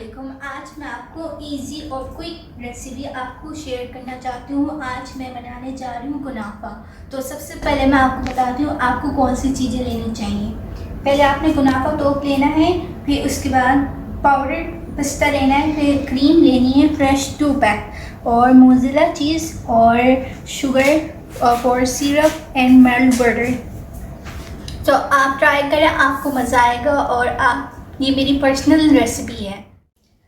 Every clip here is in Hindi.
वालेकुम। आज मैं आपको इजी और क्विक रेसिपी आपको शेयर करना चाहती हूँ। आज मैं बनाने जा रही हूँ कुनाफा। तो सबसे पहले मैं आपको बताती हूँ आपको कौन सी चीज़ें लेनी चाहिए। पहले आपने कुनाफा टोप लेना है, फिर उसके बाद पाउडर पिस्ता लेना है, फिर क्रीम लेनी है फ्रेश 2 पैक, और मोज़रेला चीज़ और शुगर और सिरप एंड मेल्ट बटर। तो आप ट्राई करें, आपको मज़ा आएगा। और ये मेरी पर्सनल रेसिपी है।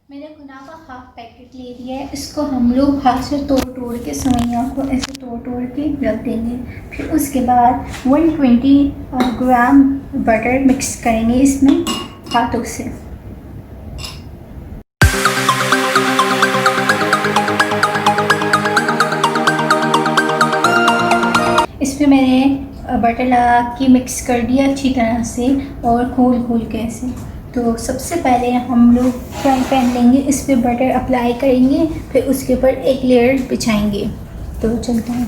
मैंने कुनाफा हाफ पैकेट ले लिया है। इसको हम लोग हाथ से तोड़ के सवैयों को ऐसे तोड़ के रख देंगे। फिर उसके बाद 120 ग्राम बटर मिक्स करेंगे इसमें हाथों से। इसमें मैंने बटर लगा के मिक्स कर दिया अच्छी तरह से और खोल के ऐसे। तो सबसे पहले हम लोग फ्राई पैन लेंगे, इस पर बटर अप्लाई करेंगे, फिर उसके ऊपर एक लेयर बिछाएंगे। तो चलते हैं।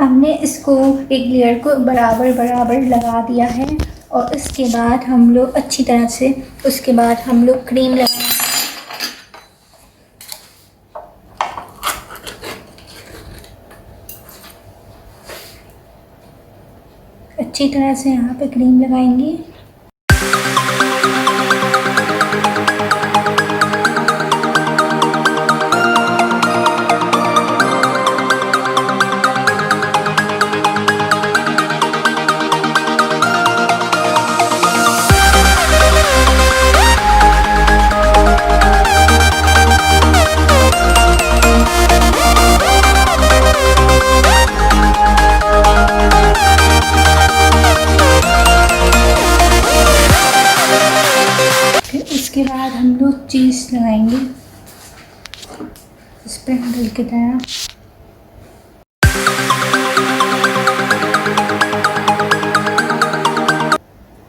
हमने इसको एक लेयर को बराबर लगा दिया है। और इसके बाद हम लोग अच्छी तरह से उसके बाद हम लोग क्रीम लगाएंगे। अच्छी तरह से यहाँ पे क्रीम लगाएंगे। उसके बाद हम लोग चीज़ लगाएंगे इस पर हैंडल की तरह।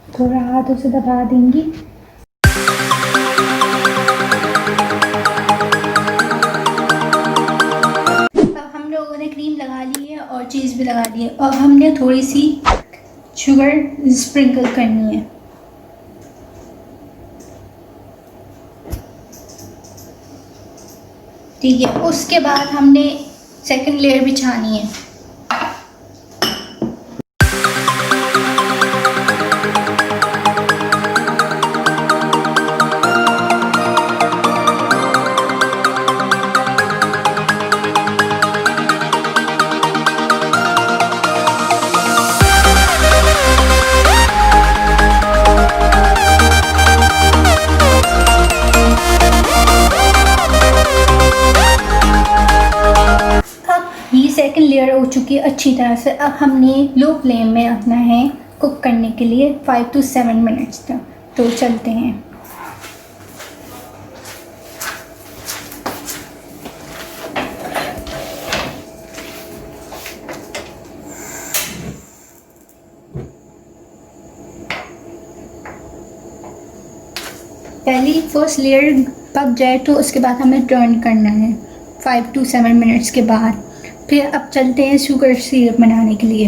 थोड़ा हाथों से दबा देंगे। अब हम लोगों ने क्रीम लगा ली है और चीज़ भी लगा दी है। और हमने थोड़ी सी शुगर स्प्रिंकल करनी है। ठीक है, उसके बाद हमने सेकंड लेयर बिछानी है। सेकंड लेयर हो चुकी है अच्छी तरह से। अब हमने लो फ्लेम में रखना है कुक करने के लिए 5 to 7 मिनट्स तक। तो चलते हैं। पहली फर्स्ट लेयर पक जाए तो उसके बाद हमें टर्न करना है 5 to 7 मिनट्स के बाद। फिर अब चलते हैं शुगर सिरप बनाने के लिए।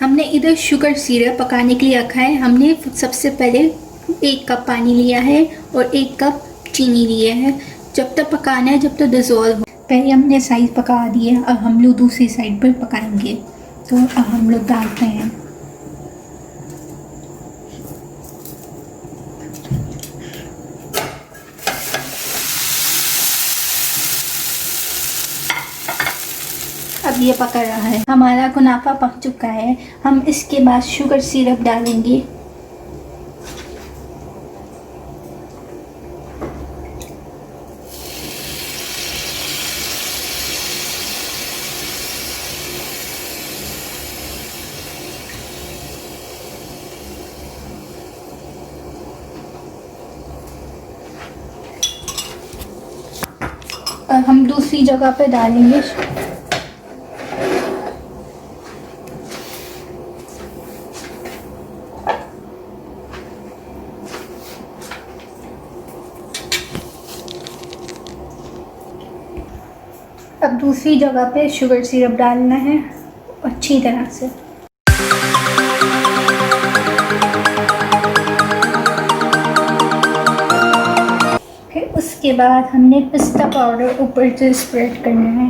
हमने इधर शुगर सिरप पकाने के लिए रखा है। हमने सबसे पहले 1 कप पानी लिया है और 1 कप चीनी लिया है। जब तक पकाना है जब तक डिज़ोल्व हो। पहले हमने साइड पका दिया, अब हम लोग दूसरी साइड पर पकाएंगे। तो अब हम लोग डालते हैं। अब ये पक रहा है। हमारा कुनाफा पक चुका है। हम इसके बाद शुगर सिरप डालेंगे। और हम दूसरी जगह पे डालेंगे। अब दूसरी जगह पे शुगर सिरप डालना है अच्छी तरह से। फिर उसके बाद हमने पिस्ता पाउडर ऊपर से स्प्रेड करना है।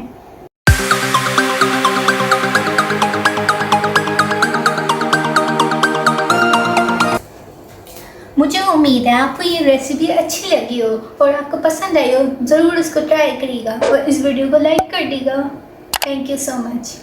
मुझे उम्मीद है आपको ये रेसिपी अच्छी लगी हो और आपको पसंद आई हो। ज़रूर इसको ट्राई करिएगा और इस वीडियो को लाइक कर दीजिएगा। Thank you so much.